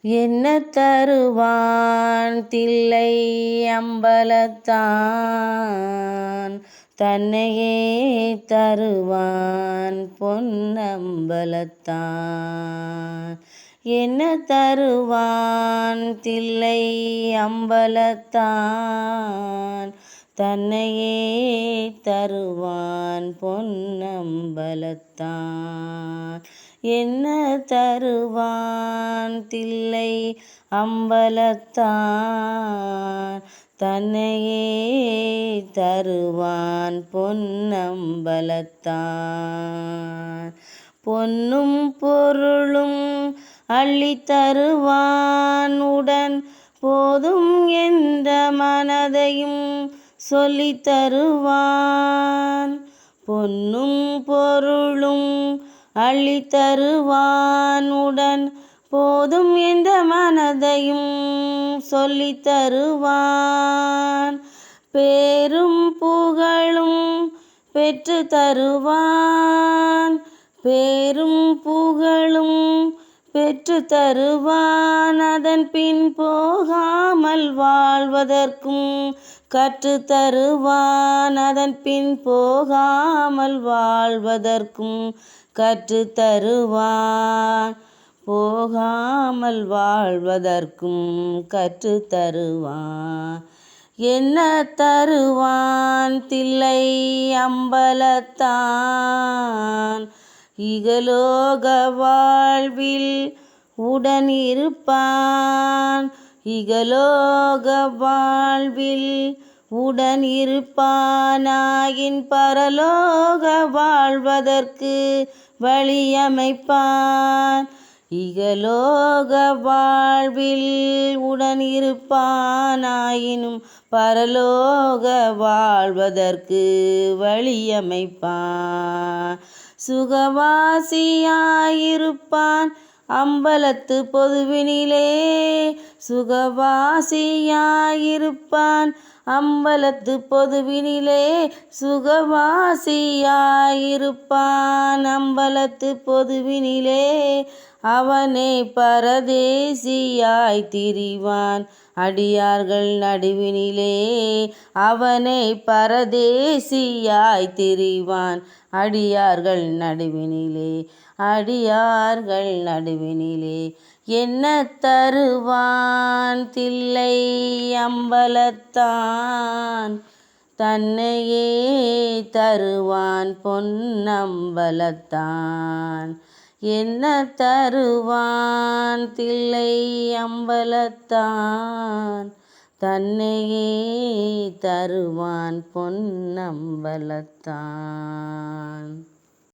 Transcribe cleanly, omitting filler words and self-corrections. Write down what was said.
என்ன தருவான் தில்லை அம்பலத்தான், தன்னையே தருவான் பொன்னம்பலத்தான். என்ன தருவான் தில்லை அம்பலத்தான், தன்னையே தருவான் பொன்னம்பலத்தான். என்ன தருவான் தில்லை அம்பலத்தான், தன்னையே தருவான் பொன்னம்பலத்தான். பொன்னும் பொருளும் அள்ளித் தருவான் உடன் போதும் என்ற மனதையும் சொல்லித் தருவான். பொன்னும் பொருளும் அள்ளித் தருவான் உடன் போதும் என்ற மனதையும் சொல்லித் தருவான். பேரும் புகழும் பெற்று தருவான், பேரும் புகழும் பெற்று தருவான். அதன் பின் போகாமல் வாழ்வதற்கும் கற்று தருவான். அதன் பின் போகாமல் வாழ்வதற்கும் கற்று தருவான். போகாமல் வாழ்வதற்கும் கற்று தருவான். என்ன தருவான் தில்லை அம்பலத்தான், இகலோக வாழ்வில் உடன் இருப்பான். இகலோக வாழ்வில் உடன் இருப்பானாயின் பரலோக வாழ்வதற்கு வழியமைப்பான். இகலோக வாழ்வில் உடன் இருப்பானாயினும் பரலோக வாழ்வதற்கு வழியமைப்பான். சுகவாசியாயிருப்பான் அம்பலத்து பொதுவினிலே, சுகவாசியாயிருப்பான் அம்பலத்து பொதுவினிலே. சுகவாசியாயிருப்பான் அம்பலத்து பொதுவினிலே. அவனே பரதேசியாய் திரிவான் அடியார்கள் நடுவினிலே. அவனே பரதேசியாய் திரிவான் அடியார்கள் நடுவினிலே. அடியார்கள் நடுவினிலே. என்ன தருவான் தில்லை அம்பலத்தான், தன்னையே தருவான் பொன்னம்பலத்தான். என்ன தருவான் தில்லை அம்பலத்தான், தன்னையே தருவான் பொன்னம்பலத்தான்.